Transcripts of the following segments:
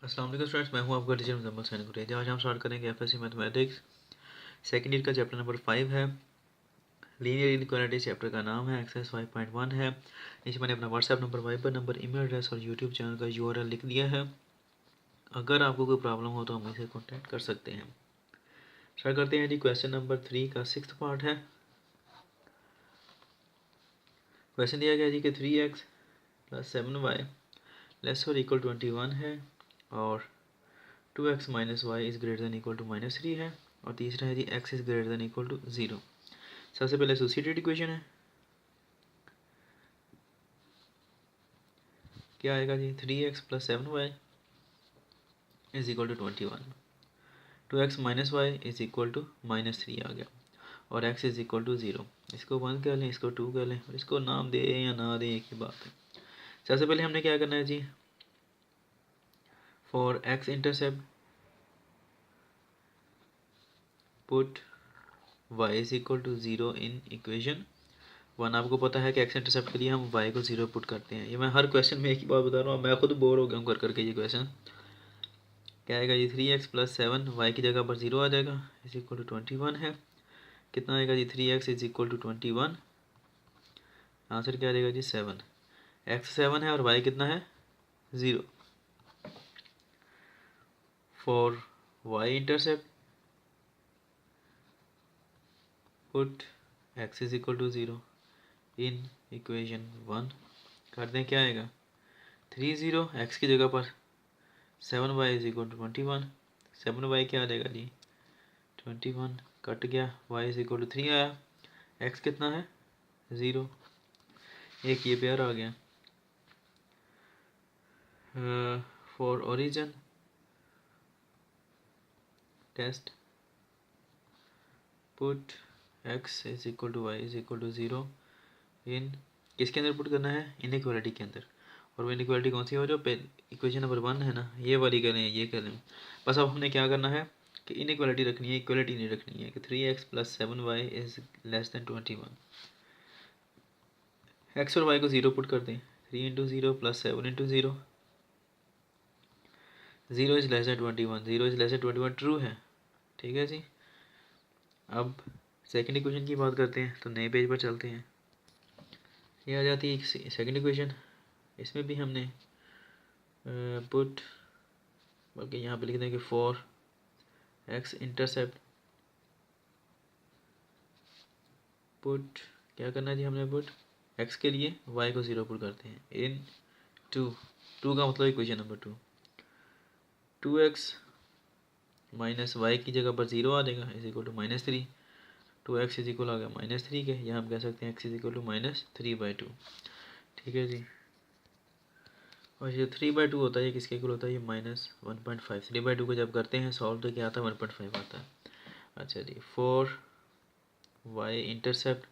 अस्सलाम वालेकुम स्टूडेंट्स, मैं हूं आपका टीचर मुजम्मिल हुसैन गुरेज। आज हम स्टार्ट करेंगे एफएससी मैथमेटिक्स सेकेंड ईयर का चैप्टर नंबर 5 है। लीनियर इनइक्वालिटी चैप्टर का नाम है, एक्सरसाइज 5.1 है। नीचे मैंने अपना WhatsApp number, Viber number, email address और यूट्यूब चैनल का यूआरएल लिख दिया है। अगर आपको कोई प्रॉब्लम हो तो हम इसे कॉन्टैक्ट कर सकते हैं। स्टार्ट करते हैं जी। क्वेश्चन नंबर 3 का 6th पार्ट है। क्वेश्चन दिया गया जी कि 3x + 7y ≤ 21 है और 2x - y > -3 है। और तीसरा है जी x > 0। सबसे पहले एसोसिएटेड इक्वेशन है, क्या आएगा जी? 3x + 7y = 21, 2x - y = -3 आ गया और x = 0। इसको 1 कर लें, इसको 2 कर लें और इसको नाम दे या ना दें, एक ही बात है। सबसे पहले हमने क्या करना है जी? For x intercept put y = 0 in equation 1। आपको पता है कि x इंटरसेप्ट के लिए हम y को 0 पुट करते हैं। ये मैं हर क्वेश्चन में एक ही बात बता रहा हूँ, मैं खुद बोर हो गया हूँ कर करके। ये क्वेश्चन क्या आएगा जी? 3x + 7 y की जगह पर 0 आ जाएगा, = 21 है। कितना आएगा जी? 3x = 21। आंसर क्या आ जाएगा जी? 7। x 7 है और y कितना है? 0। For y intercept put x = 0 in equation 1। कर दें, क्या आएगा? 30 x की जगह पर 7y = 21। 7y क्या आ जाएगा जी? 21 कट गया, y = 3 आया। x कितना है? 0। एक ये पेयर आ गया। For origin test put x = y = 0 in किसके अंदर पुट करना है? इनइक्वालिटी के अंदर। और वो इनइक्वालिटी कौन सी हो? जो इक्वेशन नंबर 1 है ना, ये वाली करें, ये करें। बस अब हमने क्या करना है कि इनइक्वालिटी रखनी है, इक्वालिटी नहीं रखनी है। कि 3x + 7y > 21। x और y को 0 पुट कर दें। 3 × 0 + 7 × 0 0 > 21। 0 > 21 ट्रू है, ठीक है जी। अब सेकंड इक्वेशन की बात करते हैं, तो नए पेज पर चलते हैं। ये आ जाती है सेकंड इक्वेशन। इसमें भी हमने पुट, बल्कि यहाँ पे लिख दें कि फॉर x इंटरसेप्ट पुट, क्या करना है जी? हमने पुट x के लिए y को 0 पुट करते हैं इन 2 का मतलब इक्वेशन नंबर 2। 2x - y की जगह पर 0 आ जाएगा, = -3। 2x आ गया -3 के, यहाँ हम कह सकते हैं x = -3/2, ठीक है जी। और ये 3/2 होता है, ये किसके इक्वल होता है? ये -1.5। 3/2 को जब करते हैं सॉल्व तो क्या आता है? 1.5 आता है। अच्छा जी। फॉर y इंटरसेप्ट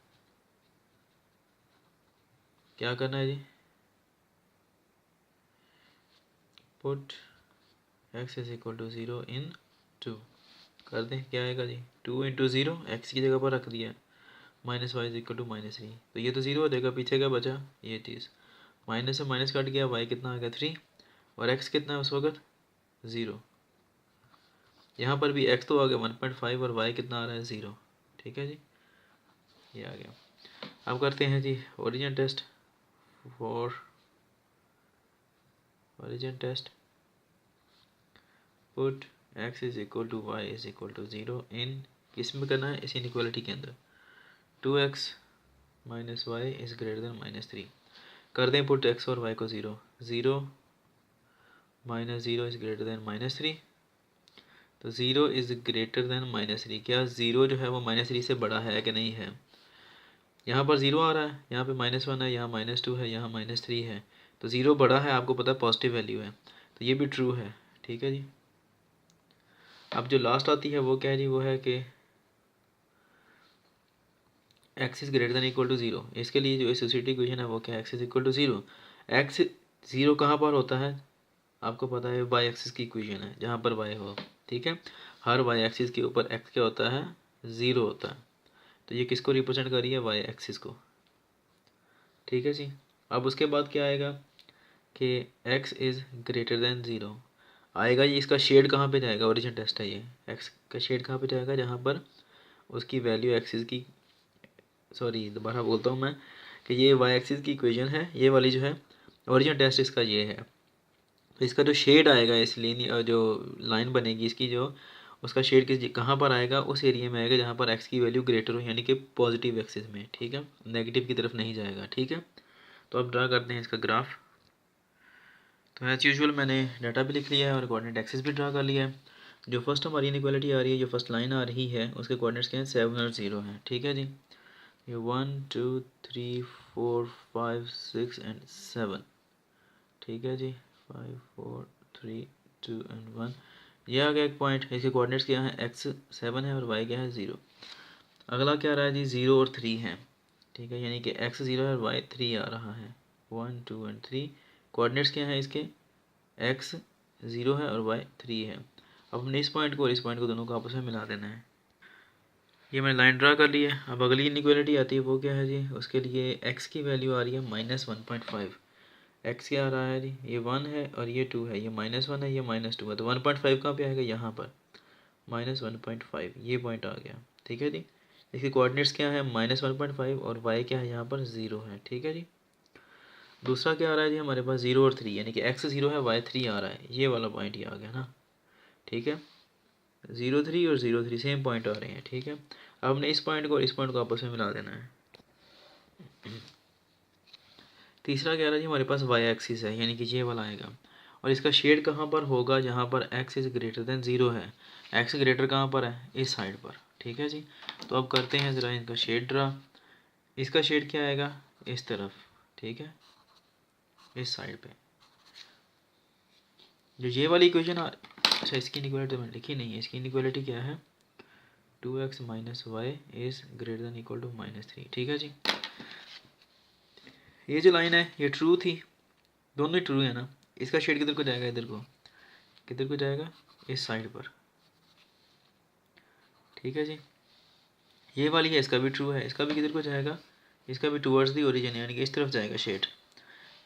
क्या करना है जी? पुट x = 0 इन 2। कर दें, क्या आएगा जी? 2 × 0 x की जगह पर रख दिया, -y = -3। तो ये तो 0 हो जाएगा, पीछे क्या बचा? ये चीज़ माइनस से माइनस कट गया, y कितना आ गया? 3। और x कितना है उस वक्त? 0। यहाँ पर भी x तो आ गया 1.5 और y कितना आ रहा है? 0, ठीक है जी। ये आ गया। अब करते हैं जी origin test. For origin test put x = y = 0 in किस में करना है? इस इनइक्वालिटी के अंदर। 2x - y > -3। कर दें पुट x और y को 0। 0 - 0 > -3। तो 0 > -3। क्या 0 जो है वो -3 से बड़ा है कि नहीं है? यहाँ पर 0 आ रहा है, यहाँ पे -1 है, यहाँ -2 है, यहाँ -3 है। तो 0 बड़ा है, आपको पता है पॉजिटिव वैल्यू है, तो ये भी ट्रू है, ठीक है जी। अब जो लास्ट आती है वो क्या है जी? वो है कि x > 0। इसके लिए जो एसोसिएटेड इक्वेशन है वो क्या है? x = 0। x 0 कहाँ पर होता है? आपको पता है y एक्सिस की इक्वेशन है, जहाँ पर y हो, ठीक है। हर y एक्सिस के ऊपर x क्या होता है? 0 होता है। तो ये किसको रिप्रेजेंट कर रही है? y एक्सिस को, ठीक है जी। अब उसके बाद क्या आएगा कि x > 0। आएगा ये, इसका शेड कहाँ पे जाएगा, ओरिजिन टेस्ट है ये, एक्स का शेड कहाँ पे जाएगा, जहाँ पर उसकी वैल्यू एक्सिस की, सॉरी दोबारा बोलता हूँ मैं, कि ये वाई एक्सिस की इक्वेशन है, ये वाली जो है ओरिजिन टेस्ट इसका ये है। तो इसका जो शेड आएगा, इस लीनियर जो लाइन बनेगी इसकी, जो उसका शेड किस कहाँ पर आएगा, उस एरिया में आएगा जहाँ पर एक्स की वैल्यू ग्रेटर हो, यानी कि पॉजिटिव एक्सिस में, ठीक है, नेगेटिव की तरफ नहीं जाएगा, ठीक है। तो अब ड्रा करते हैं इसका ग्राफ। तो एज यूजुअल मैंने डाटा भी लिख लिया है और कोऑर्डिनेट एक्सिस भी ड्रा कर लिया है। जो फर्स्ट हमारी इनइक्वालिटी आ रही है, जो फर्स्ट लाइन आ रही है, उसके कोऑर्डिनेट्स क्या हैं, 7 और 0 हैं, ठीक है जी। ये 1 2 3 4 5 6 एंड 7, ठीक है जी, 5 4 3 2 एंड 1, ये आ गया एक पॉइंट। इसके कोऑर्डिनेट्स क्या है, एक्स 7 है और वाई क्या है 0। अगला क्या आ रहा है जी, 0 और 3 है, ठीक है, यानी कि एक्स 0 है और वाई 3 आ रहा है, 1 2 एंड 3। कोऑर्डिनेट्स क्या है इसके, एक्स 0 है और वाई 3 है। अब हमने इस पॉइंट को और इस पॉइंट को दोनों को आपस में मिला देना है। ये मैंने लाइन ड्रा कर ली है। अब अगली इनइक्वालिटी आती है, वो क्या है जी, उसके लिए एक्स की वैल्यू आ रही है -1.5। एक्स क्या आ रहा है जी, ये 1 है और ये 2 है, ये -1 है, ये -2 है, तो 1.5 कहाँ पे आएगा, यहाँ पर -1.5, ये पॉइंट आ गया, ठीक है जी। इसके कोऑर्डिनेट्स क्या है, -1.5 और वाई क्या है यहाँ पर 0 है, ठीक है जी। दूसरा क्या आ रहा है जी हमारे पास, 0 और 3, यानी कि एक्स 0 है, वाई 3 आ रहा है, ये वाला पॉइंट ये आ गया ना, ठीक है। 0 3 और 0 3 सेम पॉइंट आ रहे हैं, ठीक है। अब हमने इस पॉइंट को और इस पॉइंट को आपस में मिला देना है। तीसरा क्या आ रहा है जी, हमारे पास वाई एक्सिस है, यानी कि ये वाला आएगा, और इसका शेड कहाँ पर होगा, जहाँ पर एक्स इज़ ग्रेटर देन 0 है। एक्स ग्रेटर कहाँ पर है, इस साइड पर, ठीक है जी। तो अब करते हैं ज़रा इनका शेड ड्रा। इसका शेड क्या आएगा, इस तरफ, ठीक है, इस साइड पे। जो ये वाली इक्वेशन अच्छा, इसकी इनइक्वालिटी मैंने लिखी नहीं है। इसकी इनइक्वालिटी क्या है, 2x - y is greater than equal to -3, ठीक है जी। ये जो लाइन है ये ट्रू थी, दोनों ही ट्रू है ना। इसका शेड किधर को जाएगा, इधर को, किधर को जाएगा, इस साइड पर, ठीक है जी। ये वाली है, इसका भी ट्रू है, इसका भी किधर को जाएगा, इसका भी टूवर्ड्स दी ओरिजिन, यानी कि इस तरफ जाएगा शेड।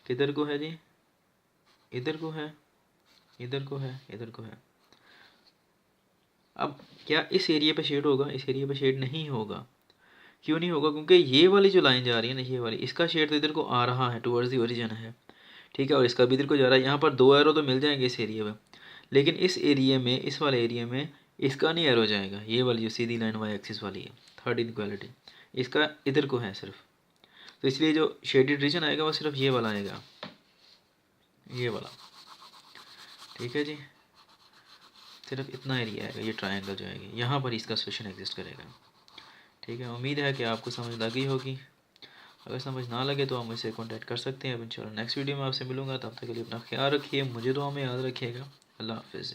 किधर को है जी, इधर को है, इधर को है, इधर को है। अब क्या इस एरिया पे शेड होगा, इस एरिया पे शेड नहीं होगा। क्यों नहीं होगा, क्योंकि ये वाली जो लाइन जा रही है ना, ये वाली, इसका शेड तो इधर को आ रहा है, टूवर्ड्स दी ओरिजिन है, ठीक है, और इसका भी इधर को जा रहा है। यहाँ पर 2 एरो तो मिल जाएंगे इस एरिया में, लेकिन इस एरिया में, इस वाले एरिया में इसका नहीं एरो जाएगा। ये वाली जो सीधी लाइन वाई एक्सिस वाली है, थर्ड इनक्वालिटी, इसका इधर को है सिर्फ, तो इसलिए जो शेडेड रीजन आएगा वो सिर्फ ये वाला आएगा, ये वाला, ठीक है जी। सिर्फ इतना एरिया आएगा, ये ट्रायंगल जो आएगा यहाँ पर, इसका सोल्यूशन एग्जिस्ट करेगा, ठीक है। उम्मीद है कि आपको समझ लगी होगी। अगर समझ ना लगे तो आप मुझसे कॉन्टैक्ट कर सकते हैं। अब इंशाल्लाह नेक्स्ट वीडियो में आपसे मिलूंगा, तब तक के लिए अपना ख्याल रखिए, मुझे दुआ में याद रखिएगा। अल्लाह हाफिज़।